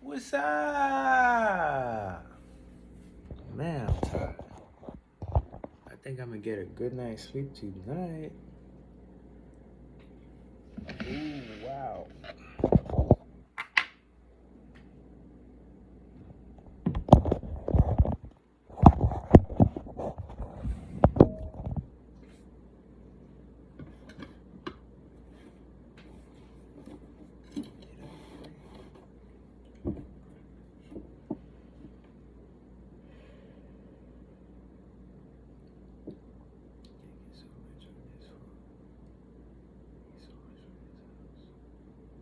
What's up? Man, I'm tired. I think I'm gonna get a good night's sleep tonight. Ooh, wow. Thank you so much for this. Thank you so much for this house.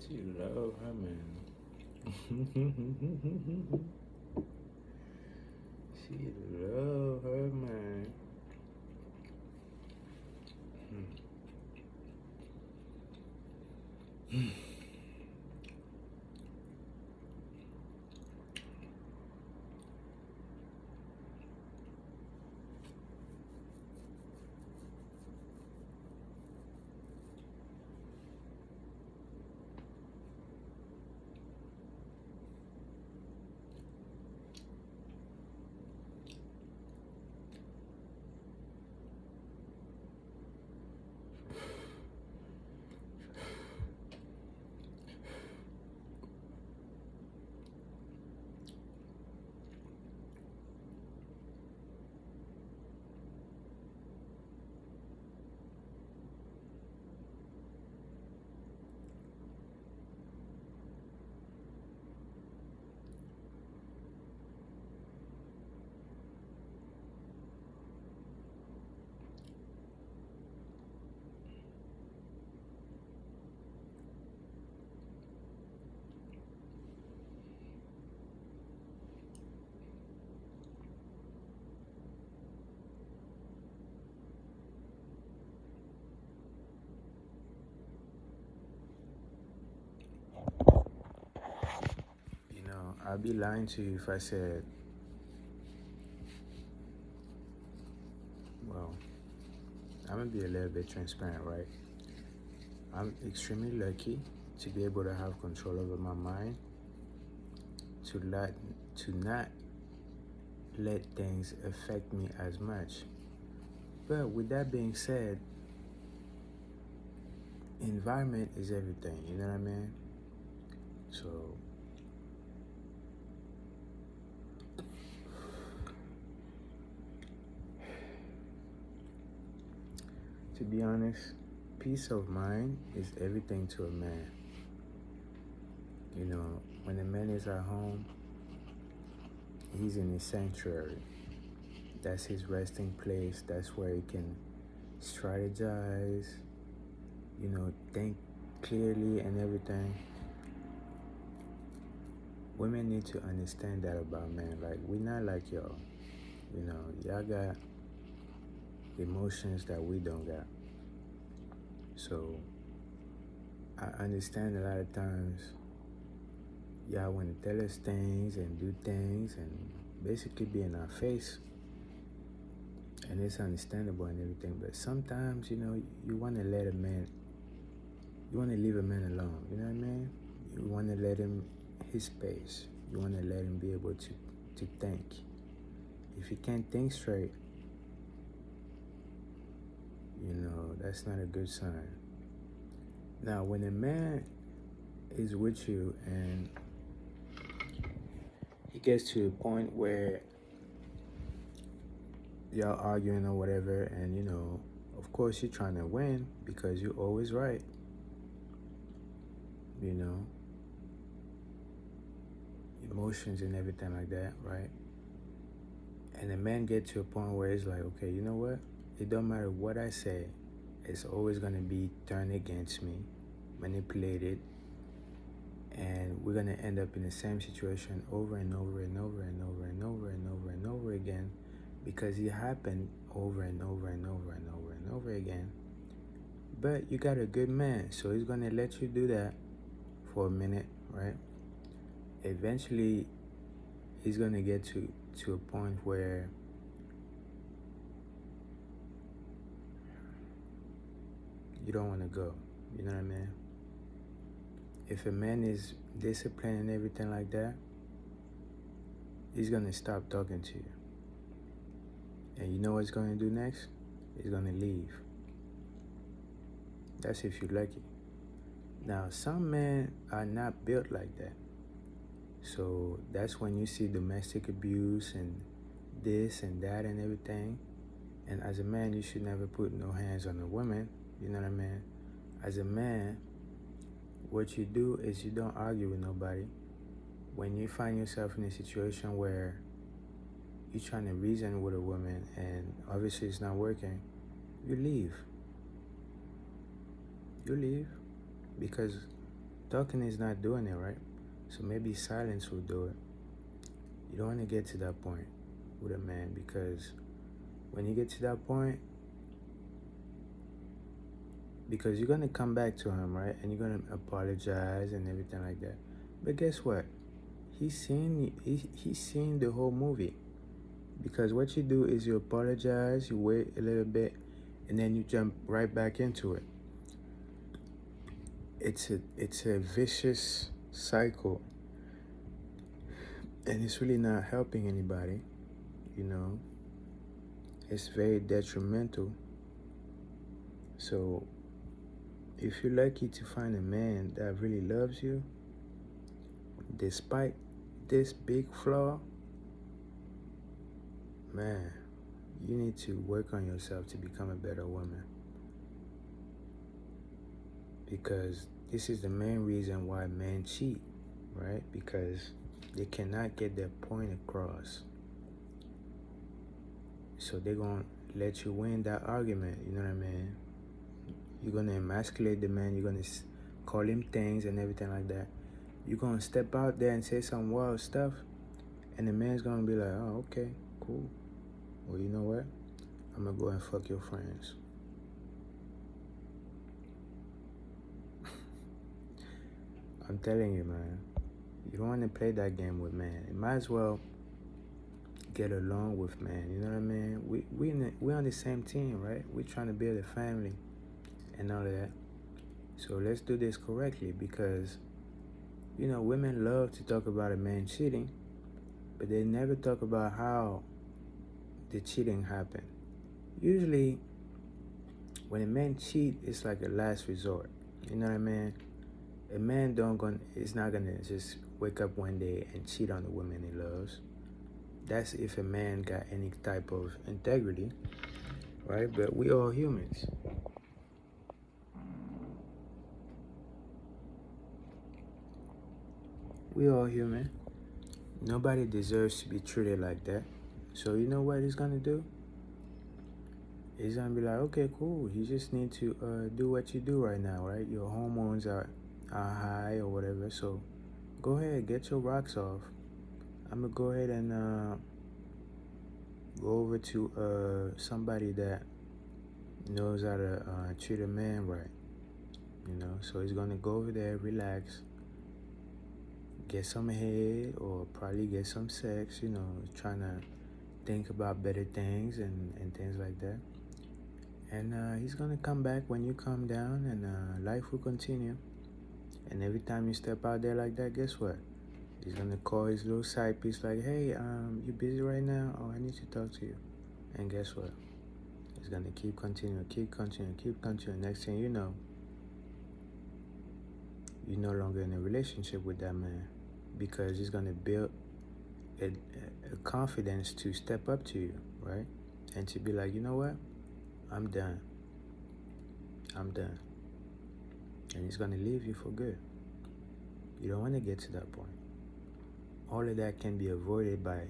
She love her man. She love her man. You know, I'd be lying to you if I said, well, I'm gonna be a little bit transparent, right? I'm extremely lucky to be able to have control over my mind, to not let things affect me as much. But with that being said, environment is everything, you know what I mean? So to be honest, peace of mind is everything to a man. You know, when a man is at home, he's in his sanctuary. That's his resting place. That's where he can strategize, you know, think clearly and everything. Women need to understand that about men. Like, we're not like y'all. You know, y'all got emotions that we don't got. So I understand a lot of times y'all want to tell us things and do things and basically be in our face. And it's understandable and everything. But sometimes, you know, you want to let a man, you want to leave a man alone. You know what I mean? You want to let him his space. You want to let him be able to think. If he can't think straight, you know, that's not a good sign. Now, when a man is with you and he gets to a point where y'all arguing or whatever, and you know, of course you're trying to win because you're always right. You know, emotions and everything like that, right? And the man get to a point where it's like, okay, you know what? It don't matter what I say, it's always gonna be turned against me, manipulated, and we're gonna end up in the same situation over and over and over and over and over and over and over again because it happened over and over and over and over and over again. But you got a good man, so he's gonna let you do that for a minute, right? Eventually he's gonna get to a point where you don't want to go. You know what I mean? If a man is disciplined and everything like that, he's gonna stop talking to you. And you know what he's gonna do next? He's gonna leave. That's if you're lucky. Now, some men are not built like that. So that's when you see domestic abuse and this and that and everything. And as a man, you should never put no hands on a woman. You know what I mean? As a man, what you do is you don't argue with nobody. When you find yourself in a situation where you're trying to reason with a woman and obviously it's not working, you leave. You leave because Talking is not doing it, right? So maybe silence will do it. You don't want to get to that point with a man, because when you get to that point, because you're gonna come back to him, right? And you're gonna apologize and everything like that. But guess what? He's seen the whole movie. Because what you do is you apologize, you wait a little bit, and then you jump right back into it. It's a vicious cycle, and it's really not helping anybody. You know, it's very detrimental. So if you're lucky to find a man that really loves you, despite this big flaw, man, you need to work on yourself to become a better woman. Because this is the main reason why men cheat, right? Because they cannot get their point across. So they're going to let you win that argument, you know what I mean? You're going to emasculate the man, you're going to call him things and everything like that. You're going to step out there and say some wild stuff, and the man's going to be like, oh, okay, cool. Well, you know what? I'm going to go and fuck your friends. I'm telling you, man, you don't want to play that game with man. You might as well get along with man, you know what I mean? We're on the same team, right? We're trying to build a family and all of that. So let's do this correctly, because, you know, women love to talk about a man cheating, but they never talk about how the cheating happened. Usually, when a man cheat, it's like a last resort. You know what I mean? A man is not gonna just wake up one day and cheat on the woman he loves. That's if a man got any type of integrity, right? But we all humans. We all human. Nobody deserves to be treated like that. So you know what he's gonna do? He's gonna be like, okay, cool. You just need to do what you do right now, right? Your hormones are high or whatever. So go ahead, get your rocks off. I'm gonna go ahead and go over to somebody that knows how to treat a man right. You know, so he's gonna go over there, relax, get some head, or probably get some sex. You know, trying to think about better things and things like that. And he's gonna come back when you come down, and life will continue. And every time you step out there like that, guess what? He's gonna call his little side piece like, hey, you busy right now? Oh, I need to talk to you. And guess what? He's gonna keep continuing. Next thing you know, you're no longer in a relationship with that man, because he's gonna build a confidence to step up to you, right? And to be like, you know what? I'm done. And he's gonna leave you for good. You don't want to get to that point. All of that can be avoided by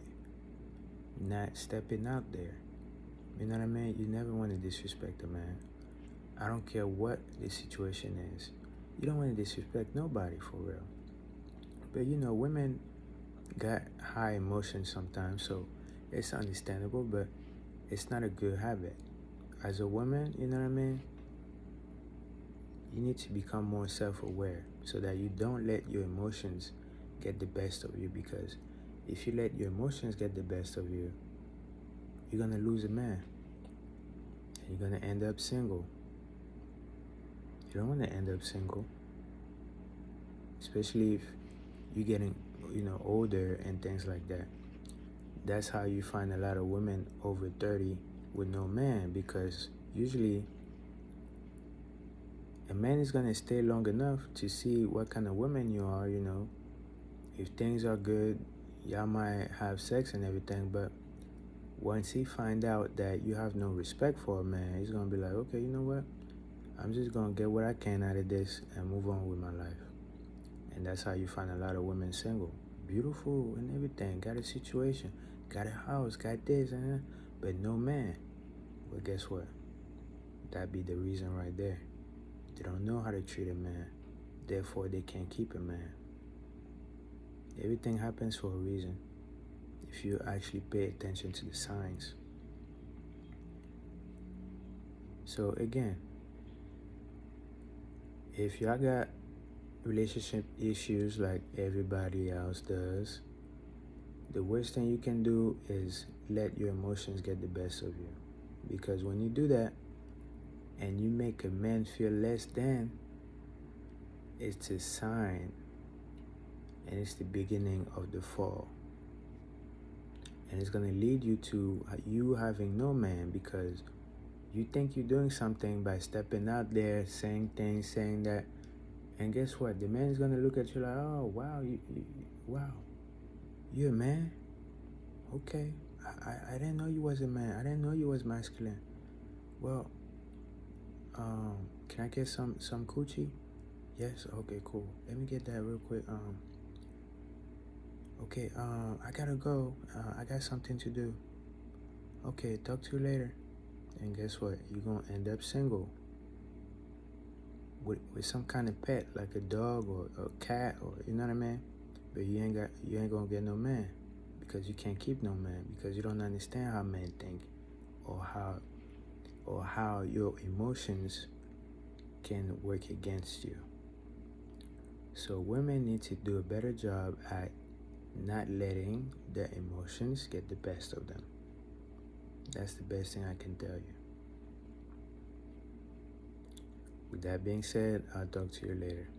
not stepping out there. You know what I mean? You never want to disrespect a man. I don't care what the situation is. You don't want to disrespect nobody, for real. But you know, women got high emotions sometimes, so it's understandable, but it's not a good habit. As a woman, you know what I mean? You need to become more self-aware so that you don't let your emotions get the best of you, because if you let your emotions get the best of you, you're gonna lose a man and you're gonna end up single. You don't want to end up single, especially if you're getting, you know, older and things like that. That's how you find a lot of women over 30 with no man, because usually a man is gonna stay long enough to see what kind of woman you are, you know. If things are good, y'all might have sex and everything, but once he find out that you have no respect for a man, he's gonna be like, okay, you know what? I'm just gonna get what I can out of this and move on with my life. And that's how you find a lot of women single. Beautiful and everything, got a situation, got a house, got this, but no man. Well, guess what? That be the reason right there. They don't know how to treat a man. therefore they can't keep a man. Everything happens for a reason if you actually pay attention to the signs. So again, if y'all got relationship issues like everybody else does, the worst thing you can do is let your emotions get the best of you. Because when you do that and you make a man feel less than, it's a sign and it's the beginning of the fall. And it's going to lead you to you having no man, because you think you're doing something by stepping out there, saying things, saying that. And guess what? The man is going to look at you like, oh, wow, wow, you're a man? Okay. I didn't know you was a man. I didn't know you was masculine. Well, can I get some coochie? Yes. Okay, cool. Let me get that real quick. Okay, I gotta go. I got something to do. Okay, talk to you later. And guess what? You're gonna end up single with some kind of pet, like a dog or a cat, or you know what I mean? But you ain't gonna get no man, because you can't keep no man, because you don't understand how men think, or how your emotions can work against you. So women need to do a better job at not letting their emotions get the best of them. That's the best thing I can tell you. With that being said, I'll talk to you later.